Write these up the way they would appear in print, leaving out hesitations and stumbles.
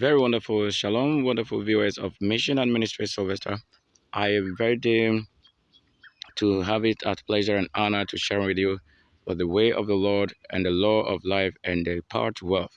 Very wonderful. Shalom, wonderful viewers of Mission and Ministry Sylvester. I am very dear to have it as pleasure and honor to share with you what the way of the Lord and the law of life and the power to wealth.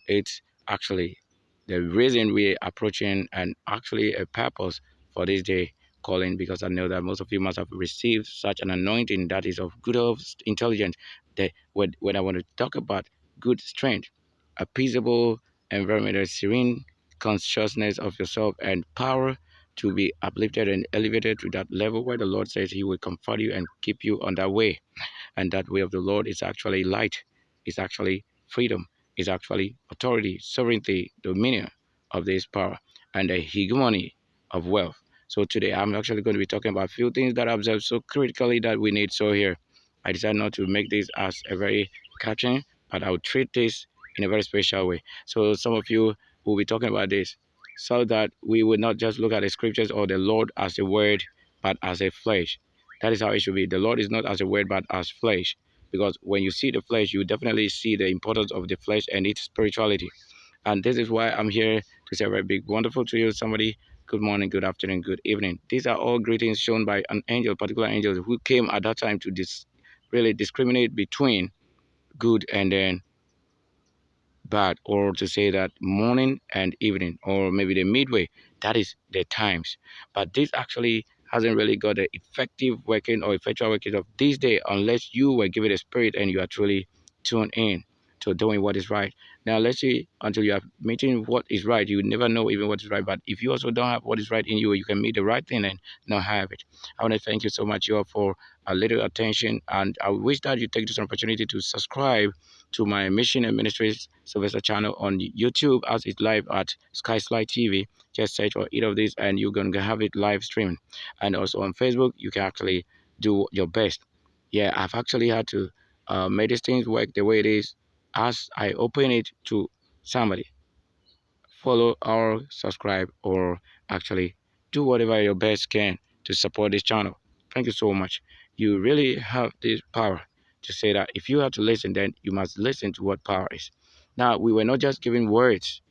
It's actually the reason we're approaching and actually a purpose for this day calling, because I know that most of you must have received such an anointing that is of good of intelligence. That when I want to talk about good strength, a peaceable environment, a serene consciousness of yourself and power to be uplifted and elevated to that level where the Lord says He will comfort you and keep you on that way. And that way of the Lord is actually light, is actually freedom, is actually authority, sovereignty, dominion of this power, and the hegemony of wealth. So today I'm actually going to be talking about a few things that I observed so critically that we need. So here, I decided not to make this as a very catching, but I'll treat this in a very special way. So some of you will be talking about this so that we would not just look at the scriptures or the Lord as a word, but as a flesh. That is how it should be. The Lord is not as a word, but as flesh. Because when you see the flesh, you definitely see the importance of the flesh and its spirituality. And this is why I'm here to say a very big wonderful to you, somebody. Good morning, good afternoon, good evening. These are all greetings shown by an angel, particular angel, who came at that time to really discriminate between good and then bad, or to say that morning and evening, or maybe the midway. That is the times. But this actually hasn't really got the effective working or effectual working of this day unless you were given a spirit and you are truly tuned in to doing what is right. Now let's see, until you are meeting what is right, you never know even what is right. But if you also don't have what is right in you, you can meet the right thing and not have it. I want to thank you so much, you all, for a little attention, and I wish that you take this opportunity to subscribe to my Mission and Ministries Sylvester channel on YouTube, as it's live at skySlytv. Just search for either of these and you're going to have it live streaming. And also on Facebook, you can actually do your best. Yeah, I've actually had to make these things work the way it is as I open it to somebody. Follow or subscribe, or actually do whatever your best can to support this channel. Thank you so much. You really have this power to say that if you have to listen, then you must listen to what power is. Now, we were not just giving words,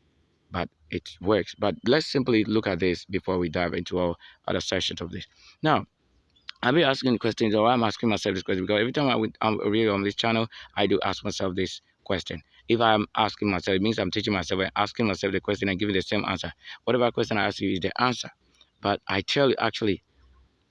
but it works. But let's simply look at this before we dive into our other sessions of this. Now, I'll be asking questions, or I'm asking myself this question, because every time I'm really on this channel, I do ask myself this question. If I'm asking myself, it means I'm teaching myself and asking myself the question and giving the same answer. Whatever question I ask you is the answer. But I tell you, actually,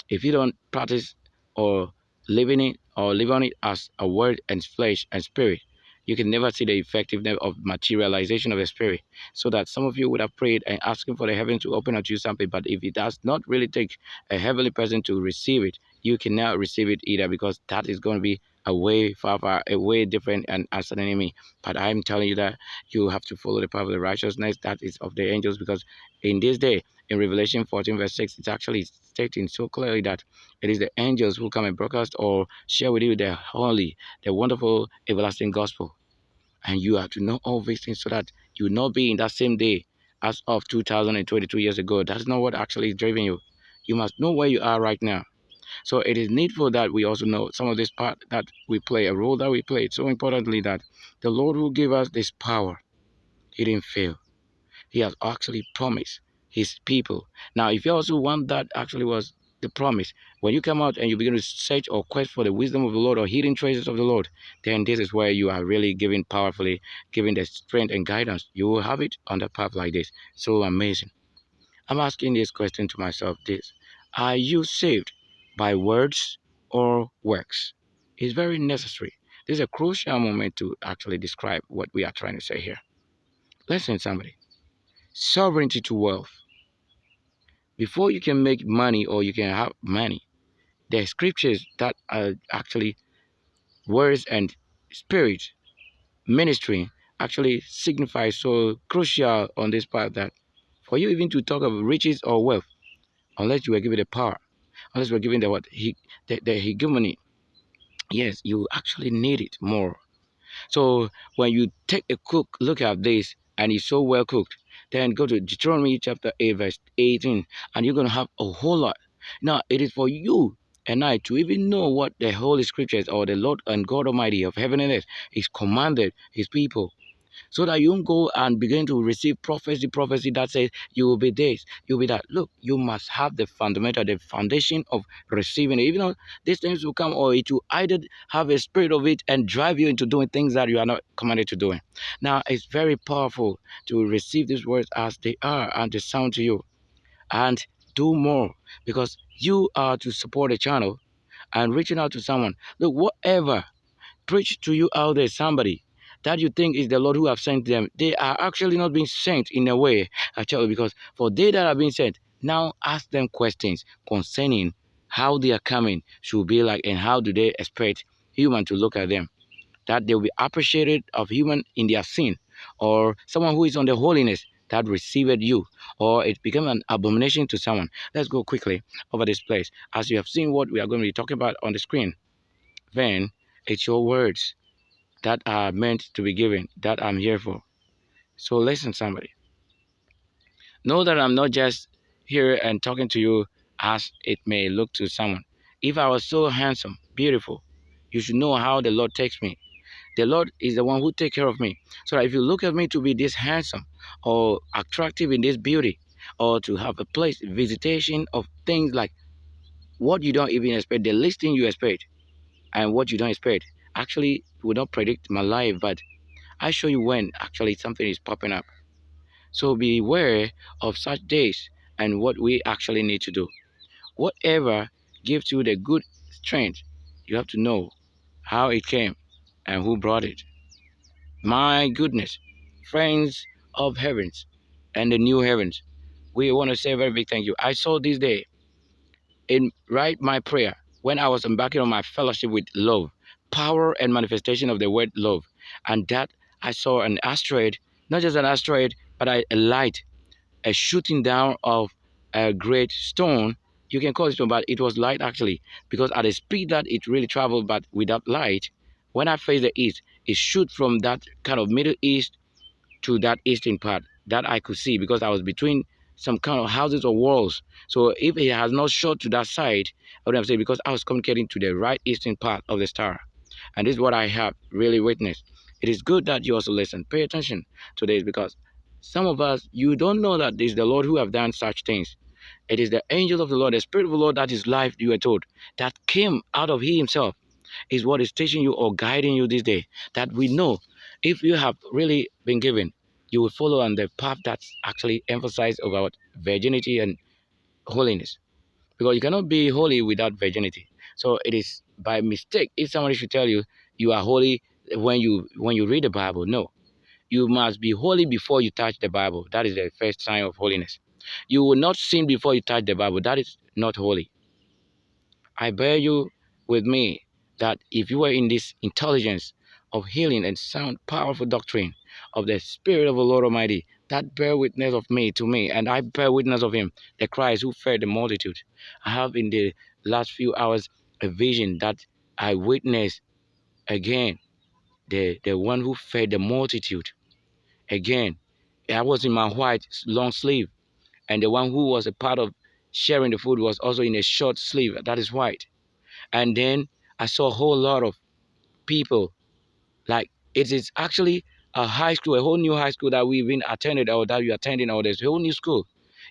if you don't practice or live in it or live on it as a word and flesh and spirit, you can never see the effectiveness of materialization of the spirit. So that some of you would have prayed and asking for the heaven to open up to you something, but if it does not really take a heavenly person to receive it, you cannot receive it either, because that is going to be a way far, a way different and as an enemy. But I'm telling you that you have to follow the path of the righteousness that is of the angels, because in this day, in Revelation 14 verse 6, it's actually stating so clearly that it is the angels who come and broadcast or share with you the holy, the wonderful, everlasting gospel. And you have to know all these things so that you will not be in that same day as of 2022 years ago. That's not what actually is driving you. You must know where you are right now. So it is needful that we also know some of this part that we play, a role that we play. It's so importantly that the Lord will give us this power. He didn't fail. He has actually promised his people. Now, if you also want that actually was the promise, when you come out and you begin to search or quest for the wisdom of the Lord or hidden treasures of the Lord, then this is where you are really giving powerfully, giving the strength and guidance. You will have it on the path like this. So amazing. I'm asking this question to myself, this: are you saved by words or works? It's very necessary. This is a crucial moment to actually describe what we are trying to say here. Listen, somebody. Sovereignty to wealth. Before you can make money or you can have money, there are scriptures that are actually words and spirit ministry actually signify so crucial on this part, that for you even to talk of riches or wealth, unless you were given the power, unless you were given the hegemony, yes, you actually need it more. So when you take a look at this and it's so well cooked, then go to Deuteronomy chapter 8 verse 18, and you're going to have a whole lot. Now it is for you and I to even know what the Holy Scriptures or the Lord and God Almighty of heaven and earth is commanded his people. so that you don't go and begin to receive prophecy that says you will be this, you will be that. Look, you must have the fundamental, the foundation of receiving it. Even though these things will come, or it will either have a spirit of it and drive you into doing things that you are not commanded to do. Now, it's very powerful to receive these words as they are and they sound to you, and do more, because you are to support the channel and reaching out to someone. Look, whatever preach to you out there, somebody that you think is the Lord who have sent them, they are actually not being sent in a way, actually, because for they that are being sent, now ask them questions concerning how they are coming should be like, and how do they expect human to look at them, that they will be appreciated of human in their sin, or someone who is on the holiness that received you, or it became an abomination to someone. Let's go quickly over this place. As you have seen what we are going to be talking about on the screen, then it's your words that are meant to be given that I'm here for. So listen, somebody. Know that I'm not just here and talking to you as it may look to someone. If I was so handsome, beautiful, you should know how the Lord takes me. The Lord is the one who takes care of me. So that if you look at me to be this handsome or attractive in this beauty, or to have a place, visitation of things like what you don't even expect, the least thing you expect, and what you don't expect, actually will not predict my life, but I show you when actually something is popping up. So beware of such days and what we actually need to do. Whatever gives you the good strength, you have to know how it came and who brought it. My goodness, friends of heavens and the new heavens, we want to say a very big thank you. I saw this day in right my prayer when I was embarking on my fellowship with love, power and manifestation of the word love, and that I saw an asteroid, not just an asteroid, but a light, a shooting down of a great stone. You can call it stone, but it was light actually, because at the speed that it really traveled, but without light, when I faced the east, it shoot from that kind of Middle East to that eastern part that I could see, because I was between some kind of houses or walls. So if it has not shot to that side, I would have said, because I was communicating to the right eastern part of the star. And this is what I have really witnessed. It is good that you also listen. Pay attention to this, because some of us, you don't know that it is the Lord who have done such things. It is the angel of the Lord, the Spirit of the Lord, that is life, you are told, that came out of He Himself, is what is teaching you or guiding you this day. That we know, if you have really been given, you will follow on the path that's actually emphasized about virginity and holiness. Because you cannot be holy without virginity. So it is by mistake if somebody should tell you you are holy when you read the Bible. No. You must be holy before you touch the Bible. That is the first sign of holiness. You will not sin before you touch the Bible. That is not holy. I bear you with me that if you are in this intelligence of healing and sound, powerful doctrine of the Spirit of the Lord Almighty, that bear witness of me to me, and I bear witness of Him, the Christ who fed the multitude. I have in the last few hours a vision that I witnessed again, the one who fed the multitude. Again, I was in my white long sleeve, and the one who was a part of sharing the food was also in a short sleeve that is white. And then I saw a whole lot of people, like it is actually a high school, a whole new high school that we've been attended, or that you're attending, or there's a whole new school.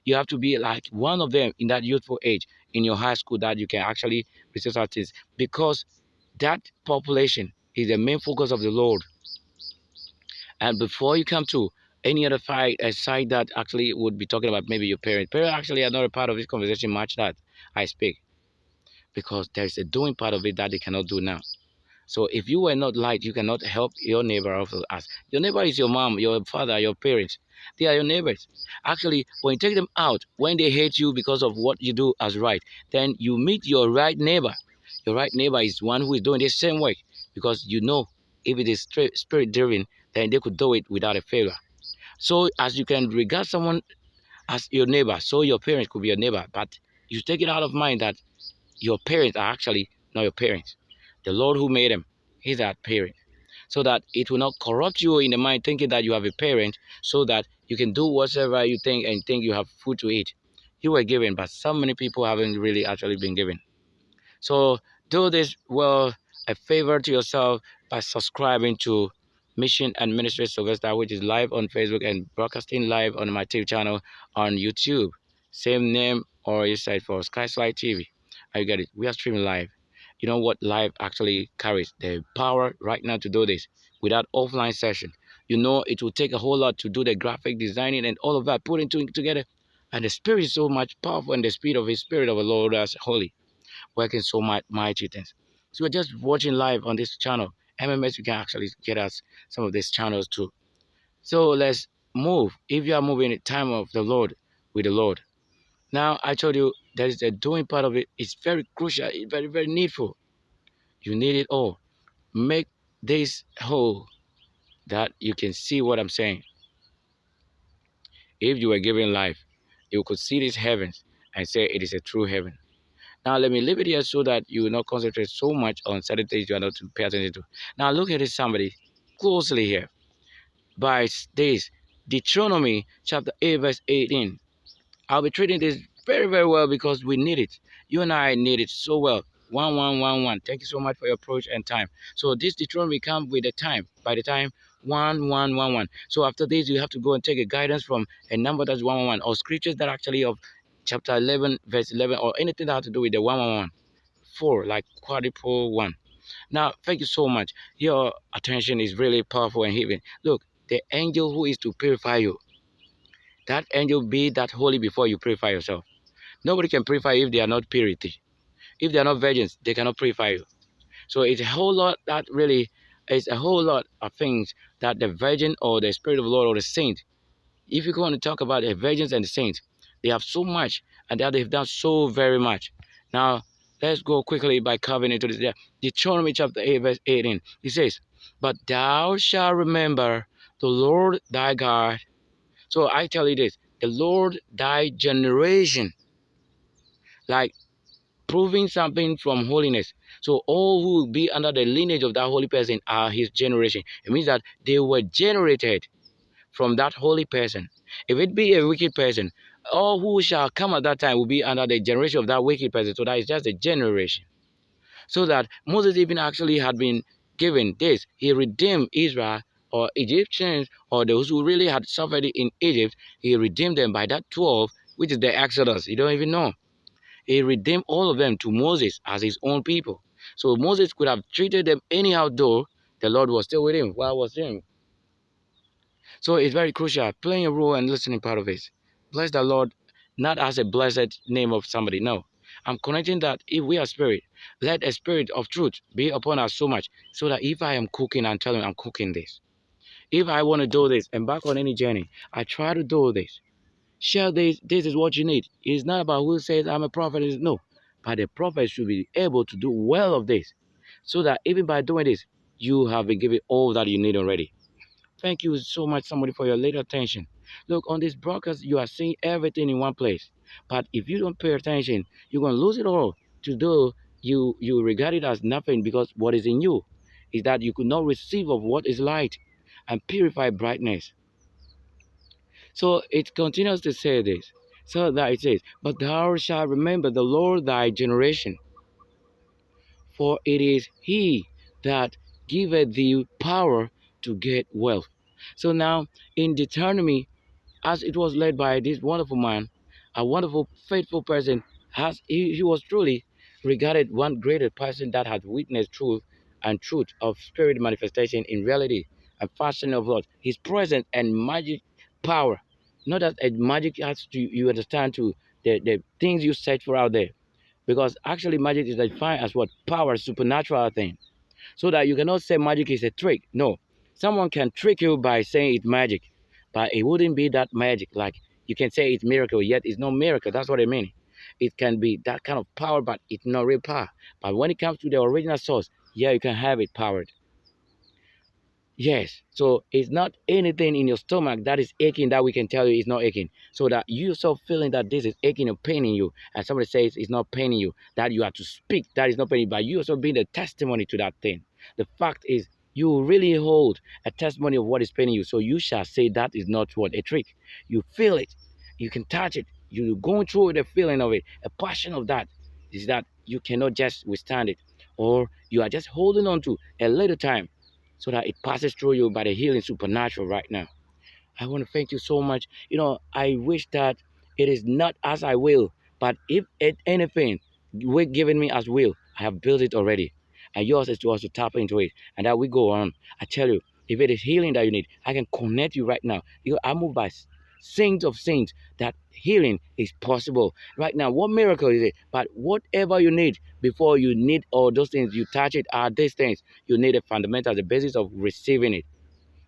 You have to be like one of them in that youthful age in your high school that you can actually receive such things, because that population is the main focus of the Lord. And before you come to any other side that actually would be talking about maybe your parents. Parents actually are not a part of this conversation much that I speak, because there's a doing part of it that they cannot do now. So if you were not light, you cannot help your neighbor also as your neighbor is your mom, your father, your parents. They are your neighbors. Actually, when you take them out, when they hate you because of what you do as right, then you meet your right neighbor. Your right neighbor is one who is doing the same work, because you know if it is spirit driven, then they could do it without a failure. So as you can regard someone as your neighbor, so your parents could be your neighbor, but you take it out of mind that your parents are actually not your parents. The Lord who made them is that parent, so that it will not corrupt you in the mind thinking that you have a parent, so that you can do whatever you think and think you have food to eat. You were given, but so many people haven't really actually been given. So do this, well, a favor to yourself by subscribing to Mission and Ministry Sylvester, which is live on Facebook and broadcasting live on my TV channel on YouTube. Same name, or you search for skySlytv. I get it. We are streaming live. You know what live actually carries? The power right now to do this without offline session. You know it will take a whole lot to do the graphic designing and all of that, putting together. And the Spirit is so much powerful, and the Spirit of His Spirit of the Lord is holy, working so much mighty things. So we're just watching live on this channel. MMS, you can actually get us some of these channels too. So let's move. If you are moving in the time of the Lord with the Lord. Now, I told you there is a doing part of it. It's very crucial. It's very, very needful. You need it all. Make this whole that you can see what I'm saying. If you were given life, you could see these heavens and say it is a true heaven. Now, let me leave it here so that you will not concentrate so much on certain things you are not to pay attention to. Now, look at this, somebody, closely here. By this, Deuteronomy chapter 8, verse 18. I'll be treating this very, very well because we need it. You and I need it so well. 1111. Thank you so much for your approach and time. So this Deuteronomy comes with the time. By the time 1111. So after this, you have to go and take a guidance from a number that's 111 or scriptures that actually of chapter 11, verse 11, or anything that has to do with the 111. 4, like quadruple 1. Now, thank you so much. Your attention is really powerful and heaving. Look, the angel who is to purify you. That angel be that holy before you purify yourself. Nobody can purify you if they are not purity. If they are not virgins, they cannot purify you. So it's a whole lot that really is a whole lot of things that the virgin or the Spirit of the Lord or the saint, if you want to talk about the virgins and the saints, they have so much and that they've done so very much. Now, let's go quickly by covering into this. Deuteronomy chapter 8, verse 18. It says, but thou shalt remember the Lord thy God. So I tell you this, the Lord thy generation, like proving something from holiness. So all who will be under the lineage of that holy person are his generation. It means that they were generated from that holy person. If it be a wicked person, all who shall come at that time will be under the generation of that wicked person. So that is just a generation. So that Moses even actually had been given this. He redeemed Israel or Egyptians or those who really had suffered in Egypt. He redeemed them by that 12, which is the Exodus. You don't even know. He redeemed all of them to Moses as his own people. So Moses could have treated them anyhow, though the Lord was still with him while was him. So it's very crucial, playing a role and listening part of it. Bless the Lord, not as a blessed name of somebody, no. I'm connecting that if we are spirit, let a spirit of truth be upon us so much, so that if I am cooking, I'm telling you I'm cooking this. If I want to do this, embark on any journey, I try to do this. Share this, this is what you need. It's not about who says I'm a prophet, no. But the prophet should be able to do well of this, so that even by doing this, you have been given all that you need already. Thank you so much, somebody, for your late attention. Look, on this broadcast, you are seeing everything in one place. But if you don't pay attention, you're going to lose it all. To do, you regard it as nothing, because what is in you is that you could not receive of what is light and purify brightness. So it continues to say this. So that it says, but thou shalt remember the Lord thy generation, for it is he that giveth thee power to get wealth. So now in Deuteronomy, as it was led by this wonderful man, a wonderful, faithful person, as he was truly regarded one greater person that had witnessed truth and truth of spirit manifestation in reality and fashion of what his presence and magic power. Not that a magic has to, you understand, to the things you search for out there, because actually magic is defined as what? Power, supernatural thing. So that you cannot say magic is a trick. No, someone can trick you by saying it's magic, but it wouldn't be that magic. Like you can say it's miracle, yet it's not miracle. That's what I mean. It can be that kind of power, but it's not real power. But when it comes to the original source, yeah, you can have it powered. Yes, so it's not anything in your stomach that is aching that we can tell you it's not aching. So that you yourself feeling that this is aching or paining you, and somebody says it's not paining you, that you have to speak that is not paining you, but you also being the testimony to that thing. The fact is, you really hold a testimony of what is paining you, so you shall say that is not what a trick. You feel it, you can touch it, you're going through the feeling of it, a passion of that is that you cannot just withstand it, or you are just holding on to a little time. so that it passes through you by the healing supernatural right now. I want to thank you so much. I wish that it is not as I will, but if anything, we're giving me as will, I have built it already. And yours is to also tap into it. And that we go on. I tell you, if it is healing that you need, I can connect you right now. I move by saints of saints that healing is possible. Right now, what miracle is it? But whatever you need, before you need all those things, you touch it, are these things. You need a fundamental, the basis of receiving it.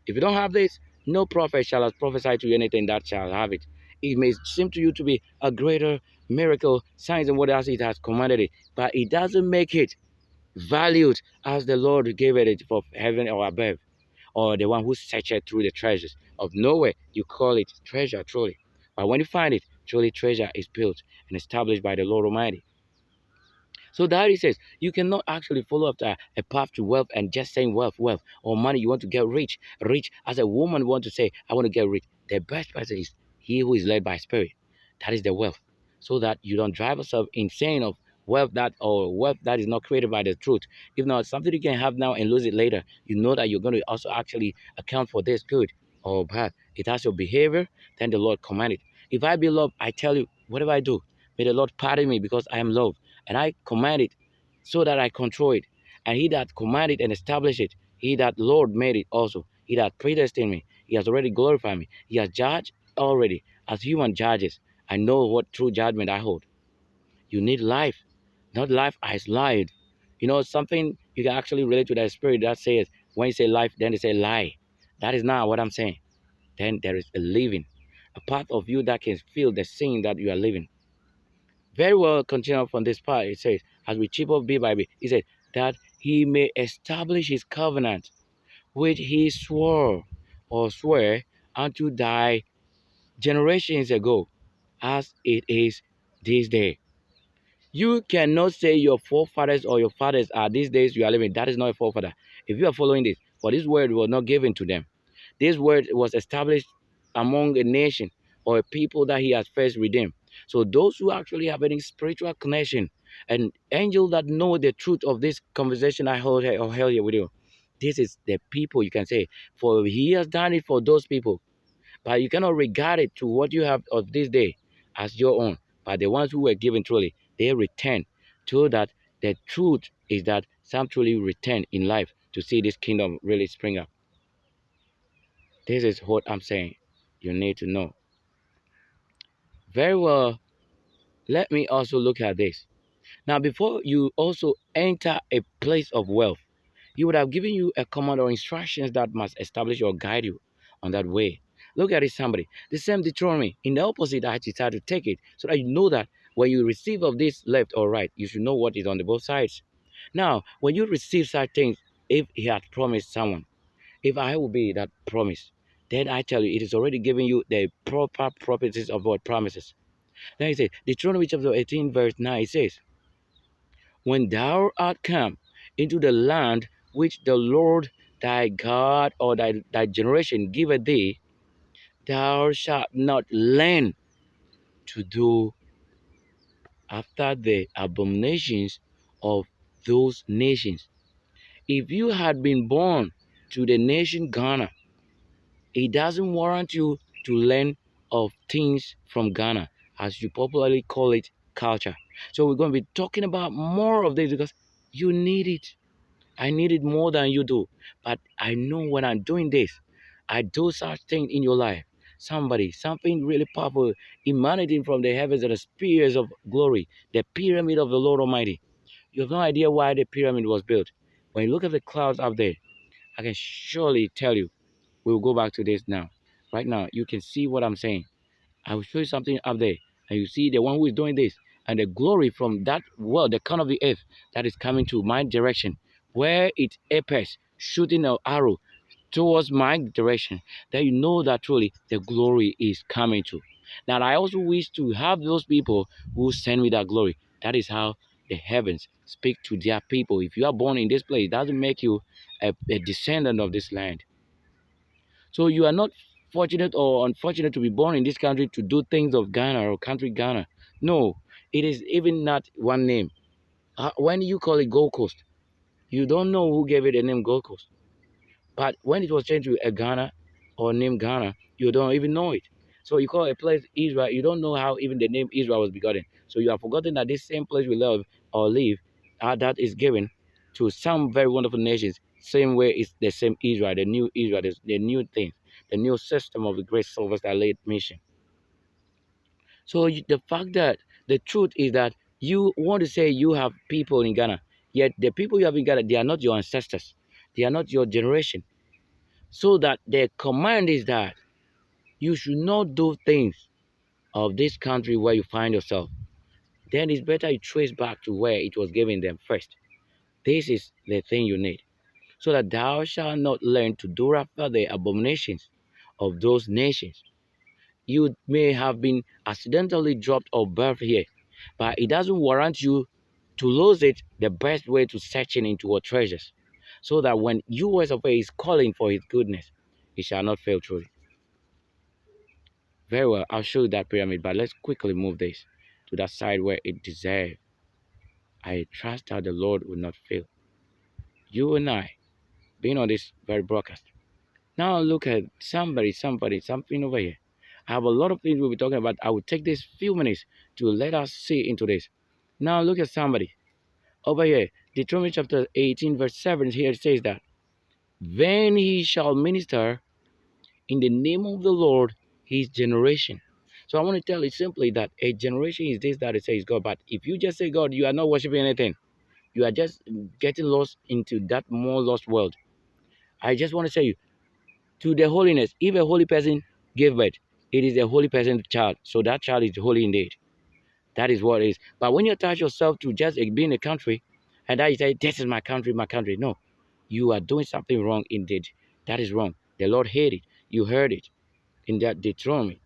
If you don't have this, no prophet shall have prophesied to you anything that shall have it. It may seem to you to be a greater miracle, signs and wonders it has commanded it, but it doesn't make it valued as the Lord gave it for heaven or above, or the one who searched through the treasures of nowhere. You call it treasure truly. But when you find it, truly treasure is built and established by the Lord Almighty. So that he says you cannot actually follow after a path to wealth and just saying wealth, wealth, or money. You want to get rich, rich. As a woman want to say, I want to get rich. The best person is he who is led by spirit. That is the wealth. So that you don't drive yourself insane of wealth that is not created by the truth. If not, something you can have now and lose it later. You know that you're going to also actually account for this good or bad. It has your behavior, then the Lord commanded. If I be loved, I tell you, whatever I do, may the Lord pardon me because I am loved. And I command it so that I control it. And he that commanded and established it, he that Lord made it also. He that predestined me, he has already glorified me. He has judged already as human judges. I know what true judgment I hold. You need life, not life as lied. Something you can actually relate to that spirit that says, when you say life, then they say lie. That is not what I'm saying. Then there is a living, a part of you that can feel the sin that you are living. Very well, continue from this part. It says, as we chip off bit by bit, he said, that he may establish his covenant, which he swore or swear unto thy generations ago, as it is this day. You cannot say your forefathers or your fathers are these days you are living. That is not a forefather. If you are following this, for this word was not given to them. This word was established among a nation or a people that he has first redeemed. So those who actually have any spiritual connection, and angels that know the truth of this conversation I held here with you, this is the people you can say, for he has done it for those people. But you cannot regard it to what you have of this day as your own. But the ones who were given truly, they return to that. The truth is that some truly return in life to see this kingdom really spring up. This is what I'm saying. You need to know. Very well. Let me also look at this. Now, before you also enter a place of wealth, he would have given you a command or instructions that must establish or guide you on that way. Look at it, somebody. The same Deuteronomy. In the opposite, I decided to take it so that you know that when you receive of this left or right, you should know what is on the both sides. Now, when you receive such things, if he had promised someone, if I will be that promise, then I tell you, it is already giving you the proper properties of what promises. Then he said, Deuteronomy chapter 18, verse 9, it says, when thou art come into the land which the Lord thy God or thy generation giveth thee, thou shalt not learn to do after the abominations of those nations. If you had been born to the nation Ghana, it doesn't warrant you to learn of things from Ghana, as you popularly call it, culture. So we're going to be talking about more of this because you need it. I need it more than you do. But I know when I'm doing this, I do such thing in your life. Something really powerful emanating from the heavens and the spheres of glory, the pyramid of the Lord Almighty. You have no idea why the pyramid was built. When you look at the clouds up there, I can surely tell you. We will go back to this now. Right now, you can see what I'm saying. I will show you something up there, and you see the one who is doing this, and the glory from that world, the corner of the earth, that is coming to my direction, where it appears, shooting an arrow towards my direction, that you know that truly the glory is coming to. Now, I also wish to have those people who send me that glory. That is how the heavens speak to their people. If you are born in this place, it doesn't make you a descendant of this land. So you are not fortunate or unfortunate to be born in this country to do things of Ghana or country Ghana. No, it is even not one name. When you call it Gold Coast, you don't know who gave it the name Gold Coast. But when it was changed to a Ghana or named Ghana, you don't even know it. So you call a place Israel, you don't know how even the name Israel was begotten. So you have forgotten that this same place we love or live, that is given to some very wonderful nations. Same way it's the same Israel, the new Israel, the new thing, the new system of the great Sylvester late mission. So the fact that the truth is that you want to say you have people in Ghana, yet the people you have in Ghana, they are not your ancestors. They are not your generation. So that the command is that you should not do things of this country where you find yourself. Then it's better you trace back to where it was given them first. This is the thing you need. So that thou shalt not learn to do after the abominations of those nations. You may have been accidentally dropped or birthed here, but it doesn't warrant you to lose it. The best way to searching into our treasures, so that when yours of is calling for his goodness, it shall not fail truly. Very well, I'll show you that pyramid, but let's quickly move this to that side where it deserves. I trust that the Lord will not fail. You and I, being on this very broadcast. Now look at something over here. I have a lot of things we'll be talking about. I will take this few minutes to let us see into this. Now look at somebody over here. Deuteronomy chapter 18 verse 7 here says that, then he shall minister in the name of the Lord his generation. So I want to tell you simply that a generation is this that it says God. But if you just say God, you are not worshiping anything. You are just getting lost into that more lost world. I just want to say you to the holiness. If a holy person gave birth, it is a holy person's child. So that child is holy indeed. That is what it is. But when you attach yourself to just being a country, and that you say, this is my country, my country. No, you are doing something wrong indeed. That is wrong. The Lord hated it. You heard it in that Deuteronomy.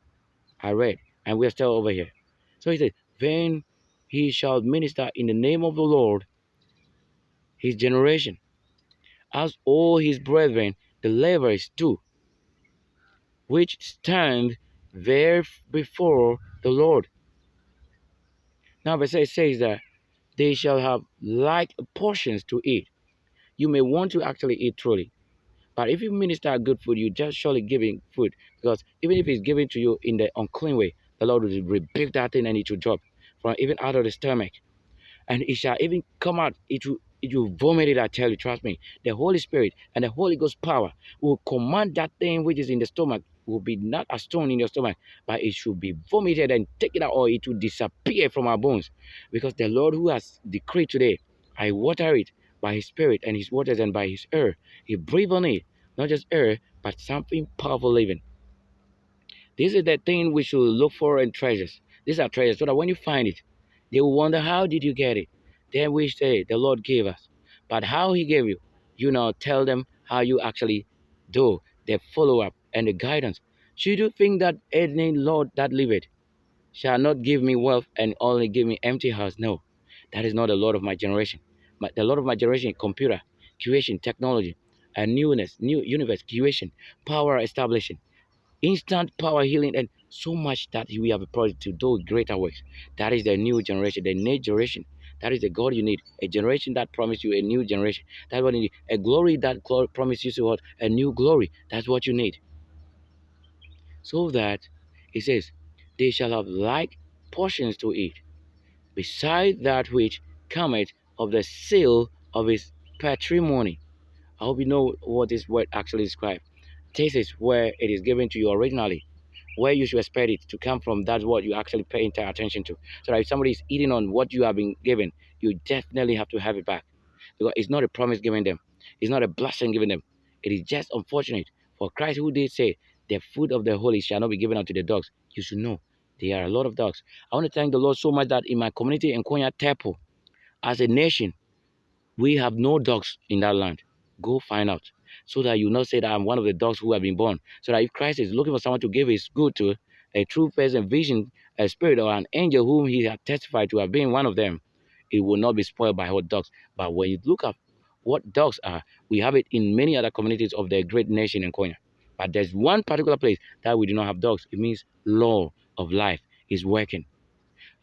I read, and we are still over here. So he said, then he shall minister in the name of the Lord his generation, as all his brethren, the Levites do, which stand there before the Lord. Now verse 8 says that they shall have like portions to eat. You may want to actually eat truly. But if you minister good food, you just surely giving food. Because even if it's given to you in the unclean way, the Lord will rebuke that thing and it will drop from even out of the stomach. And it shall even come out, it will vomit it, I tell you, trust me. The Holy Spirit and the Holy Ghost power will command that thing which is in the stomach will be not a stone in your stomach, but it should be vomited and taken out, or it will disappear from our bones. Because the Lord who has decreed today, I water it by his spirit and his waters and by his air. He breathed on it, not just air, but something powerful living. This is the thing we should look for in treasures. These are treasures, so that when you find it, they will wonder, how did you get it? Then we say, the Lord gave us. But how he gave you, you now tell them how you actually do the follow-up and the guidance. Should you think that any Lord that liveth shall not give me wealth and only give me empty house? No, that is not the Lord of my generation. The Lord of my generation is computer, creation, technology, and newness, new universe, creation, power establishing, instant power healing, and so much that we have a project to do greater works. That is the new generation, the next generation. That is the God you need. A generation that promises you a new generation. That's what you need. A glory that promises you what? A new glory. That's what you need. So that it says, they shall have like portions to eat, beside that which cometh of the seal of his patrimony. I hope you know what this word actually describes. This is where it is given to you originally, where you should expect it to come from. That's what you actually pay entire attention to. So that if somebody is eating on what you have been given, you definitely have to have it back. Because it's not a promise given them. It's not a blessing given them. It is just unfortunate for Christ, who did say, the food of the holy shall not be given unto the dogs. You should know there are a lot of dogs. I want to thank the Lord so much that in my community in Konya Tepo, as a nation, we have no dogs in that land. Go find out, so that you not say that I'm one of the dogs who have been born. So that if Christ is looking for someone to give his good to, a true person, vision, a spirit, or an angel whom he had testified to have been one of them, it will not be spoiled by hot dogs. But when you look at what dogs are, we have it in many other communities of the great nation in Konya. But there's one particular place that we do not have dogs. It means law of life is working.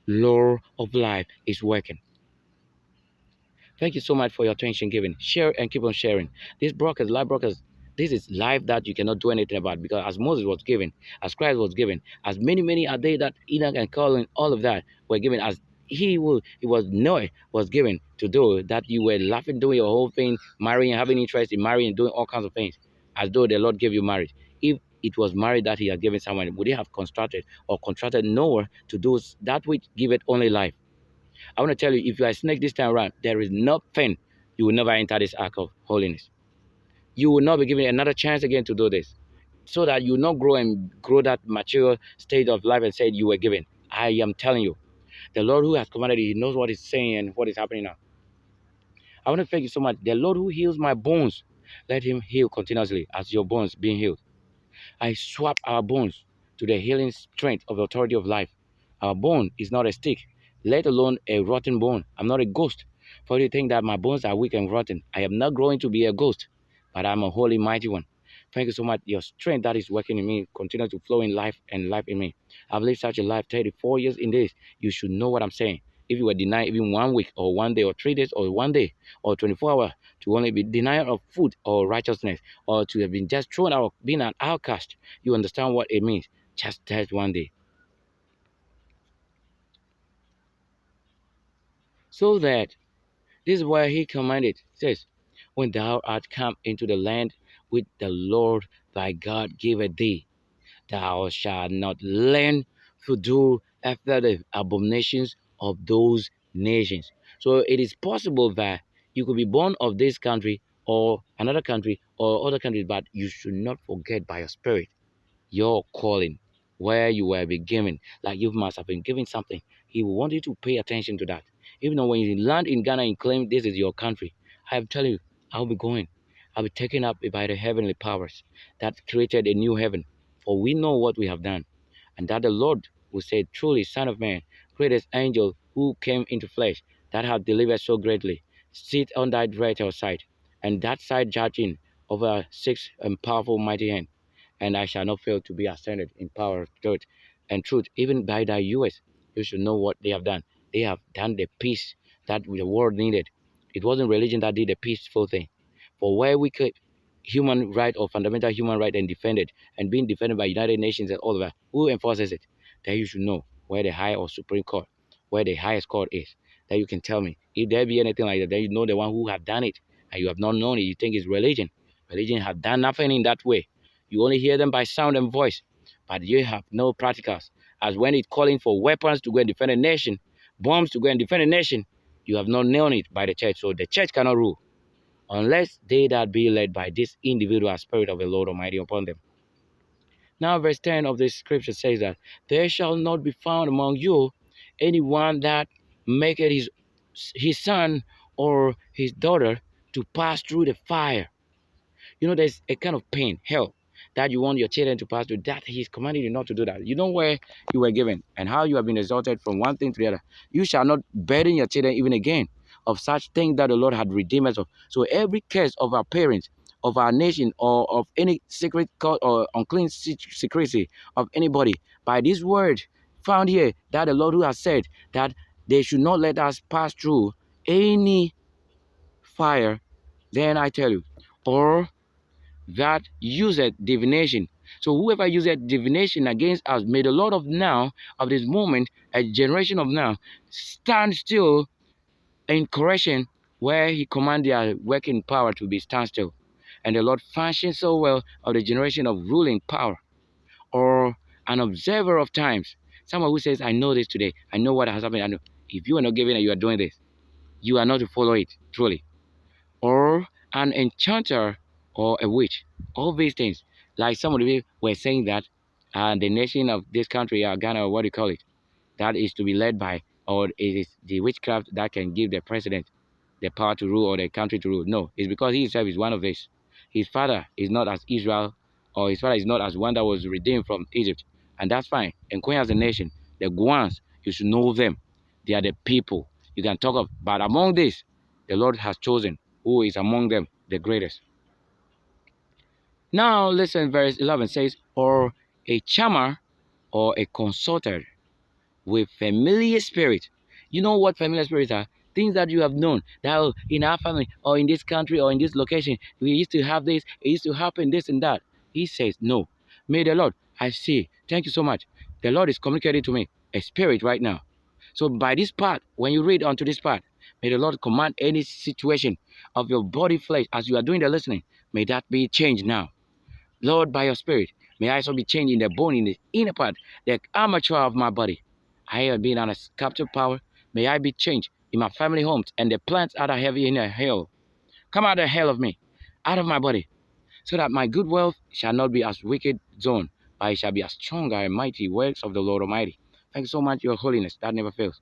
Law of life is working. Thank you so much for your attention given. Share and keep on sharing. This broadcast, live broadcast, This is life that you cannot do anything about, because as Moses was given, as Christ was given, as many are they that Enoch and Colin, all of that were given, as he was Noah was given to do that. You were laughing, doing your whole thing, marrying, having interest in marrying, doing all kinds of things, as though the Lord gave you marriage. If it was married that he had given someone, would he have constructed or contracted Noah to do that which giveth only life? I want to tell you, if you are a snake this time around, there is nothing. You will never enter this ark of holiness. You will not be given another chance again to do this, so that you will not grow that mature state of life and say you were given. I am telling you, the Lord who has commanded you, he knows what he's saying and what is happening now. I want to thank you so much. The Lord who heals my bones, let him heal continuously as your bones being healed. I swap our bones to the healing strength of the authority of life. Our bone is not a stick, let alone a rotten bone. I'm not a ghost. For you to think that my bones are weak and rotten, I am not growing to be a ghost, but I'm a holy, mighty one. Thank you so much. Your strength that is working in me continue to flow in life and life in me. I've lived such a life, 34 years in this. You should know what I'm saying. If you were denied even 1 week or 1 day or 3 days or 1 day or 24 hours to only be denied of food or righteousness, or to have been just thrown out, being an outcast, you understand what it means. Just that 1 day. So that this is why he commanded, says, when thou art come into the land which the Lord thy God giveth thee, thou shalt not learn to do after the abominations of those nations. So it is possible that you could be born of this country or another country or other countries, but you should not forget by your spirit your calling, where you were be given. Like you must have been given something. He will want you to pay attention to that. Even though when you land in Ghana and claim this is your country, I am telling you, I'll be going. I'll be taken up by the heavenly powers that created a new heaven. For we know what we have done, and that the Lord will say, truly, Son of Man, greatest angel who came into flesh, that hath delivered so greatly, sit on thy right side, and that side judging over 6 and powerful mighty hand. And I shall not fail to be ascended in power, truth, even by thy US. You should know what they have done. They have done the peace that the world needed. It wasn't religion that did the peaceful thing. For where we could human right or fundamental human right and defended and being defended by United Nations and all of that, who enforces it? That you should know where the high or supreme court, where the highest court is. That you can tell me. If there be anything like that, then you know the one who have done it, and you have not known it. You think it's religion. Religion have done nothing in that way. You only hear them by sound and voice, but you have no practicals. As when it's calling for weapons to go and defend a nation, bombs to go and defend a nation, you have not known it by the church. So the church cannot rule unless they that be led by this individual spirit of the Lord Almighty upon them. Now verse 10 of this scripture says that there shall not be found among you anyone that maketh his son or his daughter to pass through the fire. You know, there's a kind of pain, hell, that you want your children to pass through, that he's commanding you not to do that. You know where you were given and how you have been exalted from one thing to the other. You shall not burden your children even again of such things that the Lord had redeemed us of. So every curse of our parents, of our nation, or of any secret or unclean secrecy of anybody, by this word found here, that the Lord who has said that they should not let us pass through any fire, then I tell you, or that useth divination. So whoever useth divination against us, may the Lord of now, of this moment, a generation of now, stand still in correction where he commanded their working power to be stand still. And the Lord functioned so well of the generation of ruling power, or an observer of times. Someone who says, I know this today, I know what has happened. I know. If you are not giving it, you are doing this, you are not to follow it, truly. Or an enchanter or a witch. All these things. Like some of the people were saying that the nation of this country, Ghana, or what do you call it, that is to be led by, or it is the witchcraft that can give the president the power to rule or the country to rule. No, it's because he himself is one of these. His father is not as Israel, or his father is not as one that was redeemed from Egypt. And that's fine. And Queen as a nation, the Guans, you should know them. They are the people you can talk of. But among these, the Lord has chosen who is among them the greatest. Now listen, verse 11 says, or a charmer or a consulter with familiar spirit. You know what familiar spirits are? things that you have known that in our family or in this country or in this location, we used to have this, it used to happen, this and that. He says, no. May the Lord, I see. Thank you so much. The Lord is communicating to me a spirit right now. So by this part, when you read onto this part, may the Lord command any situation of your body flesh as you are doing the listening. May that be changed now. Lord, by your spirit, may I also be changed in the bone, in the inner part, the armature of my body. I have been under captive power. May I be changed in my family homes and the plants that are heavy in the hell. Come out of the hell of me, out of my body, so that my good wealth shall not be as wicked zone, but it shall be as stronger and mighty works of the Lord Almighty. Thank you so much, your holiness, that never fails.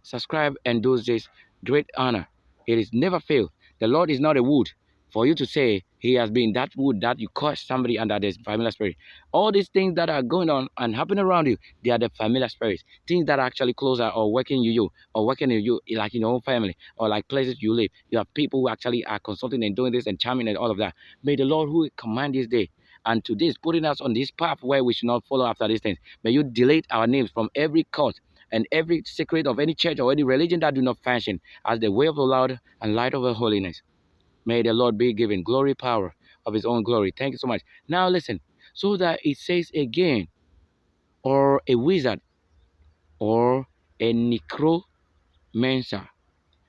Subscribe and do this great honor. It is never fail. The Lord is not a wood for you to say he has been that wood that you cause somebody under this familiar spirit. All these things that are going on and happening around you, they are the familiar spirits. Things that are actually closer or working you or working in you, like in your own family or like places you live. You have people who actually are consulting and doing this and charming and all of that. May the Lord who command this day and to this, putting us on this path where we should not follow after these things. May you delete our names from every court and every secret of any church or any religion that do not function as the way of the Lord and light of the holiness. May the Lord be given glory, power of his own glory. Thank you so much. Now listen, so that it says again, or a wizard, or a necromancer.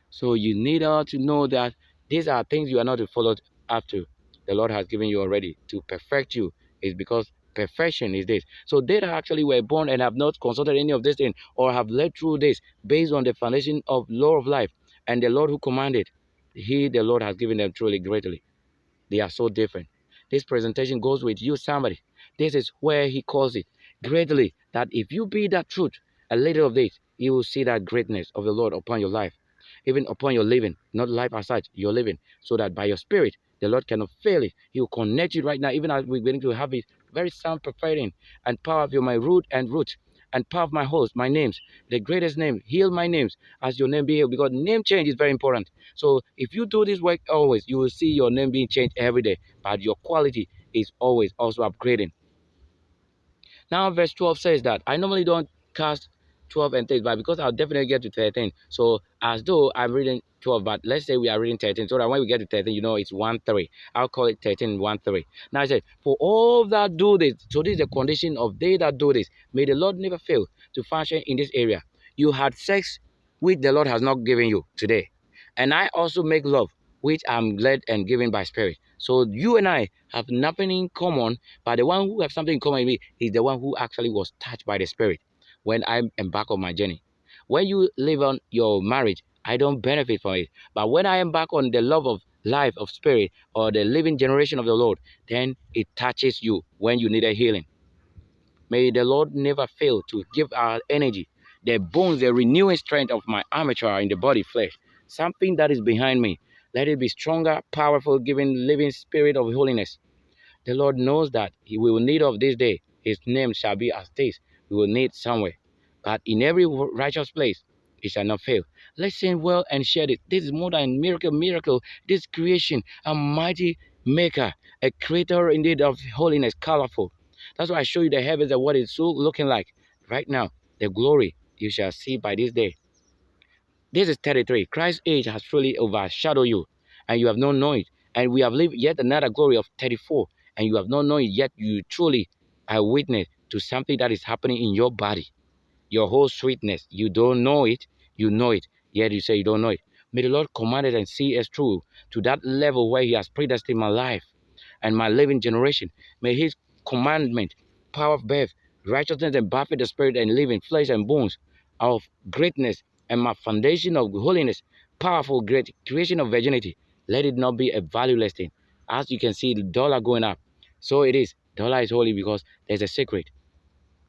So you need to know that these are things you are not to follow after. The Lord has given you already to perfect you. Is because perfection is this. So they that actually were born and have not consulted any of this thing or have led through this based on the foundation of law of life and the Lord who commanded, he, the Lord, has given them truly greatly. They are so different. This presentation goes with you, somebody. This is where he calls it greatly, that if you be that truth, a little of this, you will see that greatness of the Lord upon your life, even upon your living, not life as such, your living, so that by your spirit, the Lord cannot fail it. He will connect you right now, even as we're going to have it very sound preparing and power of your my root and power of my host, my names, the greatest name, heal my names as your name be healed, because name change is very important. So if you do this work always, you will see your name being changed every day, but your quality is always also upgrading. Now verse 12 says that I normally don't cast 12 and 13, but because I'll definitely get to 13. So as though I'm reading 12, but let's say we are reading 13, so that when we get to 13, you know it's 1-3. I'll call it 13-1-3. Now I said, for all that do this, so this is the condition of they that do this. May the Lord never fail to function in this area. You had sex which the Lord has not given you today. And I also make love, which I'm led and given by spirit. So you and I have nothing in common, but the one who has something in common with me is the one who actually was touched by the spirit when I embark on my journey. When you live on your marriage, I don't benefit from it. But when I embark on the love of life of spirit or the living generation of the Lord, then it touches you when you need a healing. May the Lord never fail to give our energy, the bones, the renewing strength of my armature in the body flesh, something that is behind me. Let it be stronger, powerful, giving living spirit of holiness. The Lord knows that he will need of this day. His name shall be as this. We will need somewhere. But in every righteous place, it shall not fail. Listen well and share it. This is more than miracle. This creation, a mighty maker, a creator indeed of holiness, colorful. That's why I show you the heavens and what it's so looking like. Right now, the glory you shall see by this day. This is 33. Christ's age has truly overshadowed you, and you have not known it. And we have lived yet another glory of 34, and you have not known it yet. You truly are witness to something that is happening in your body. Your whole sweetness, you don't know it, you know it, yet you say you don't know it. May the Lord command it and see us through to that level where he has predestined my life and my living generation. May his commandment, power of birth, righteousness and birth in the spirit and living flesh and bones of greatness and my foundation of holiness, powerful, great creation of virginity. Let it not be a valueless thing. As you can see, the dollar going up. So it is. Dollar is holy because there's a secret.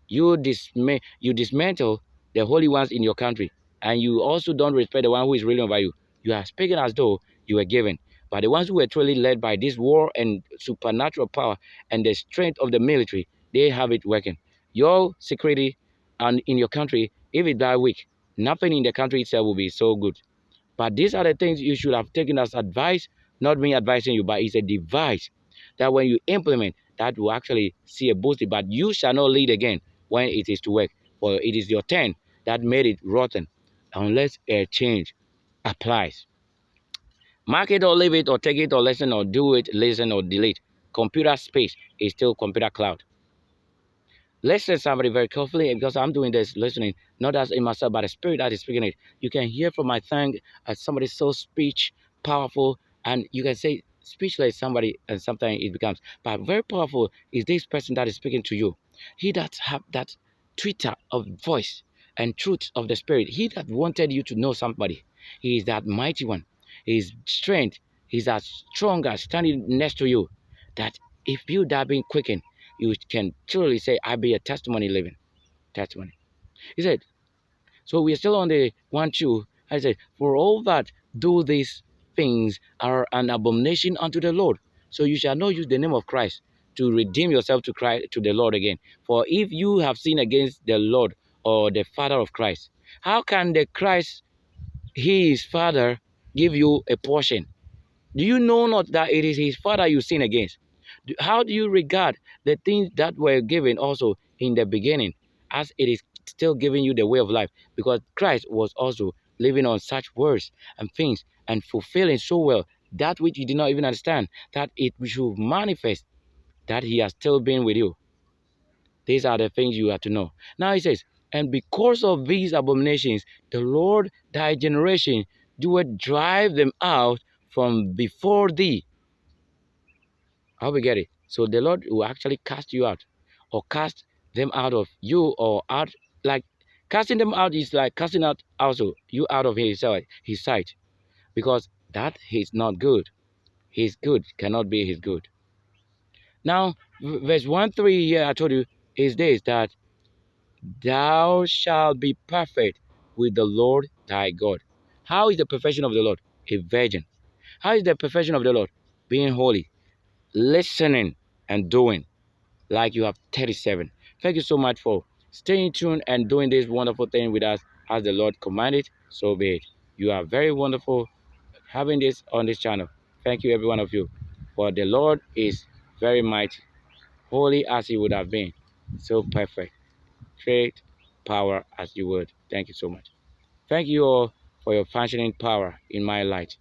You dismantle the holy ones in your country, and you also don't respect the one who is ruling over you. You are speaking as though you were given. But the ones who were truly led by this war and supernatural power and the strength of the military, they have it working. Your security and in your country, if it die weak, nothing in the country itself will be so good. But these are the things you should have taken as advice, not me advising you, but it's a device that when you implement, that will actually see a boost. But you shall not lead again when it is to work, for it is your turn that made it rotten, unless a change. applies. Mark it or leave it or take it or listen or do it, listen or delete. Computer space is still computer cloud. Listen somebody very carefully because I'm doing this listening, not as in myself, but the spirit that is speaking it. You can hear from my tongue as somebody so speech powerful, and you can say speechless somebody, and sometimes it becomes. But very powerful is this person that is speaking to you. He that have that Twitter of voice and truth of the spirit. He that wanted you to know somebody. He is that mighty one. His strength. He's that stronger standing next to you. That if you that being quickened, you can truly say, I be a testimony living. Testimony. He said, so we are still on the 1-2. I said, for all that do these things are an abomination unto the Lord. So you shall not use the name of Christ to redeem yourself to Christ, to the Lord again. For if you have sinned against the Lord or the Father of Christ, how can the Christ, his Father, give you a portion? Do you know not that it is his Father you sin against? How do you regard the things that were given also in the beginning as it is still giving you the way of life? Because Christ was also living on such words and things and fulfilling so well that which you did not even understand, that it should manifest that he has still been with you. These are the things you have to know. Now he says, and because of these abominations, the Lord thy generation doeth drive them out from before thee. How we get it? So the Lord will actually cast you out, or cast them out of you, or out, like casting them out is like casting out also you out of his sight, because that is not good. His good cannot be his good. Now, verse 1-3 here I told you is this, that thou shalt be perfect with the Lord thy God. How is the perfection of the Lord? A virgin. How is the perfection of the Lord? Being holy, listening and doing like you have 37. Thank you so much for staying tuned and doing this wonderful thing with us as the Lord commanded. So be it. You are very wonderful having this on this channel. Thank you, every one of you. For the Lord is very mighty, holy as he would have been, so perfect, great power as you would. Thank you so much. Thank you all for your functioning power in my light.